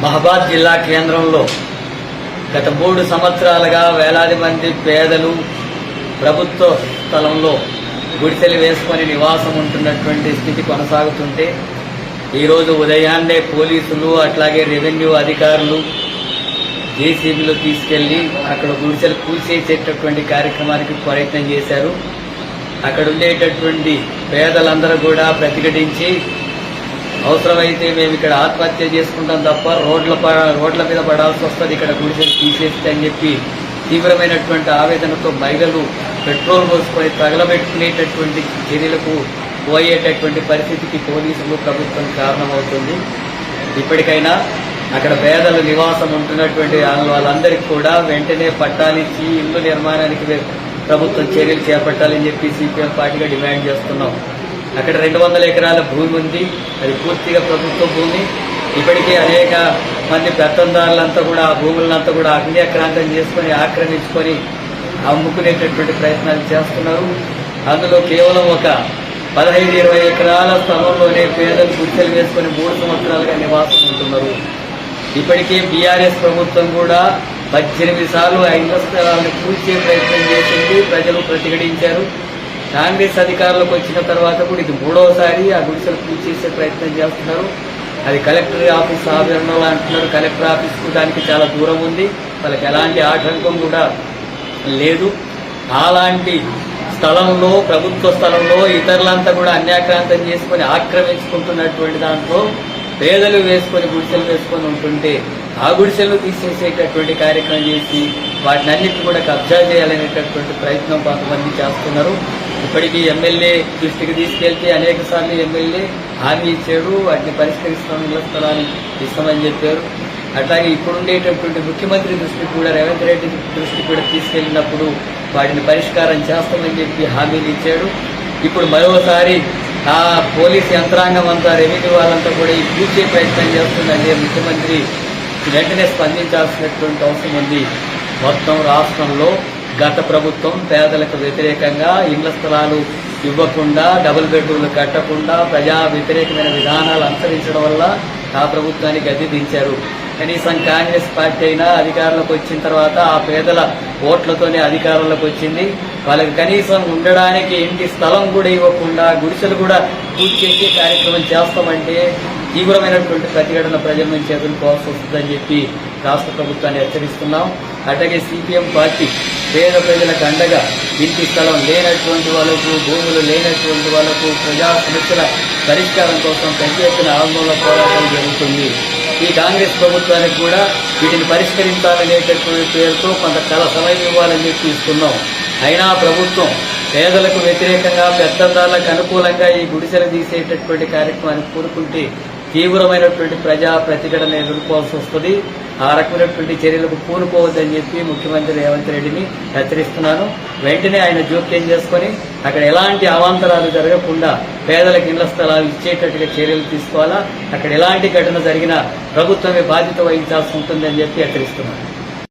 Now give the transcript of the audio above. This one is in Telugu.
మహబాద్ జిల్లా కేంద్రంలో గత 3 సంవత్సరాలుగా వేలాది మంది పేదలు ప్రభుత్వ స్థలంలో గుడిసెలు వేసుకొని నివాసం ఉంటున్నటువంటి స్థితి కొనసాగుతుంటే ఈరోజు ఉదయాన్నే పోలీసులు అట్లాగే రెవెన్యూ అధికారులు జేసీబీలో తీసుకెళ్లి అక్కడ గుడిసెలు కూల్చేసేటటువంటి కార్యక్రమానికి ప్రయత్నం చేశారు. అక్కడ ఉండేటటువంటి పేదలందరూ కూడా ప్రతిఘటించి అవసరమైతే మేము ఇక్కడ ఆత్మహత్య చేసుకుంటాం తప్ప రోడ్ల మీద పడాల్సి వస్తుంది, ఇక్కడ గుడిసెలు తీసేస్తే అని చెప్పి తీవ్రమైనటువంటి ఆవేదనతో మహిళలు పెట్రోల్ పోసుకొని తగలబెట్టుకునేటటువంటి చర్యలకు పోయేటటువంటి పరిస్థితికి పోలీసులు ప్రభుత్వం కారణమవుతుంది. ఇప్పటికైనా అక్కడ పేదలు నివాసం ఉంటున్నటువంటి వాళ్ళందరికీ కూడా వెంటనే పట్టాలిచ్చి ఇళ్ల నిర్మాణానికి ప్రభుత్వం చర్యలు చేపట్టాలని చెప్పి సిపిఎం పార్టీగా డిమాండ్ చేస్తున్నాం. అక్కడ 200 ఎకరాల భూమి ఉంది, అది పూర్తిగా ప్రభుత్వ భూమి. ఇప్పటికే అనేక మంది పెత్తందారులంతా కూడా ఆ భూములంతా కూడా అన్యాక్రాంతం చేసుకొని ఆక్రమించుకొని అమ్ముకునేటటువంటి ప్రయత్నాలు చేస్తున్నారు. అందులో కేవలం ఒక 15-20 ఎకరాల స్థలంలోనే పేదలు గుడిసెలు వేసుకొని 3 సంవత్సరాలుగా నివాసం ఉంటున్నారు. ఇప్పటికే బీఆర్ఎస్ ప్రభుత్వం కూడా 18 సార్లు ఆ ఇళ్ల స్థలాలను కూల్చే ప్రయత్నం చేసింది, ప్రజలు ప్రతిఘటించారు. కాంగ్రెస్ అధికారులకు వచ్చిన తర్వాత కూడా ఇది 3వసారి ఆ గుడిసెలు కూల్చేసే ప్రయత్నం చేస్తున్నారు. అది కలెక్టర్ ఆఫీస్ ఆవరణలో అంటున్నారు. కలెక్టర్ ఆఫీస్కు దానికి చాలా దూరం ఉంది, వాళ్ళకి ఎలాంటి ఆటంకం కూడా లేదు. అలాంటి స్థలంలో, ప్రభుత్వ స్థలంలో ఇతరులంతా కూడా అన్యాక్రాంతం చేసుకొని ఆక్రమించుకుంటున్నటువంటి దాంట్లో పేదలు గుడిసెలు వేసుకొని ఉంటుంటే ఆ గుడిసెలు తీసేసేటటువంటి కార్యక్రమం చేసి వాటిని అన్నిటి కూడా కబ్జా చేయాలనేటటువంటి ప్రయత్నం కొంతమంది చేస్తున్నారు. ఇప్పటికీ ఎమ్మెల్యే దృష్టికి తీసుకెళ్తే అనేక సార్లు ఎమ్మెల్యే హామీ ఇచ్చాడు, వాటిని పరిష్కరిస్తాం, ఇళ్ల స్థలాన్ని ఇస్తామని చెప్పారు. అట్లాగే ఇప్పుడుండేటటువంటి ముఖ్యమంత్రి దృష్టికి కూడా, రేవంత్ రెడ్డి దృష్టికి కూడా తీసుకెళ్లినప్పుడు వాటిని పరిష్కారం చేస్తామని చెప్పి హామీలు ఇచ్చాడు. ఇప్పుడు మరోసారి ఆ పోలీస్ యంత్రాంగం అంతా, రెవెన్యూ వాళ్ళంతా కూడా ఈ కూల్చే ప్రయత్నం చేస్తుందంటే ముఖ్యమంత్రి వెంటనే స్పందించాల్సినటువంటి అవసరం ఉంది. మొత్తం రాష్ట్రంలో గత ప్రభుత్వం పేదలకు వ్యతిరేకంగా ఇళ్ల స్థలాలు ఇవ్వకుండా, డబుల్ బెడ్రూమ్లు కట్టకుండా ప్రజా వ్యతిరేకమైన విధానాలు అనుసరించడం వల్ల ఆ ప్రభుత్వాన్ని గద్దె దించారు. కనీసం కాంగ్రెస్ పార్టీ అయినా అధికారంలోకి వచ్చిన తర్వాత ఆ పేదల ఓట్లతోనే అధికారంలోకి వచ్చింది. వాళ్ళకి కనీసం ఉండడానికి ఇంటి స్థలం కూడా ఇవ్వకుండా గుడిసెలు కూడా పూర్తి కార్యక్రమం చేస్తామంటే తీవ్రమైనటువంటి ప్రతిఘటన ప్రజల నుంచి ఎదుర్కోవాల్సి వస్తుందని చెప్పి రాష్ట్ర ప్రభుత్వాన్ని హెచ్చరిస్తున్నాం. అట్లాగే సిపిఎం పార్టీ పేద ప్రజలకు అండగా ఇంటి స్థలం లేనటువంటి వాళ్ళకు, భూములు లేనటువంటి వాళ్ళకు ప్రజా సమస్యల పరిష్కారం కోసం పెద్ద ఎత్తున ఆందోళన పోరాటం జరుగుతుంది. ఈ కాంగ్రెస్ ప్రభుత్వానికి కూడా వీటిని పరిష్కరించాలనేటటువంటి పేరుతో కొంత సమయం ఇవ్వాలని చెప్పి ఇస్తున్నాం. అయినా ప్రభుత్వం పేదలకు వ్యతిరేకంగా, పెత్తందారులకు అనుకూలంగా ఈ గుడిసెలు తీసేటటువంటి కార్యక్రమాన్ని కోరుకుంటే తీవ్రమైనటువంటి ప్రజా ప్రతిఘటన ఎదుర్కోవాల్సి వస్తుంది. ఆ రకమైనటువంటి చర్యలకు పూనుకోవద్దని చెప్పి ముఖ్యమంత్రి రేవంత్ రెడ్డిని హెచ్చరిస్తున్నాను. వెంటనే ఆయన జోక్యం చేసుకొని అక్కడ ఎలాంటి అవాంతరాలు జరగకుండా పేదలకు ఇళ్ల స్థలాలు ఇచ్చేటట్టుగా చర్యలు తీసుకోవాలా. అక్కడ ఎలాంటి ఘటన జరిగినా ప్రభుత్వమే బాధ్యత వహించాల్సి ఉంటుందని చెప్పి హెచ్చరిస్తున్నాను.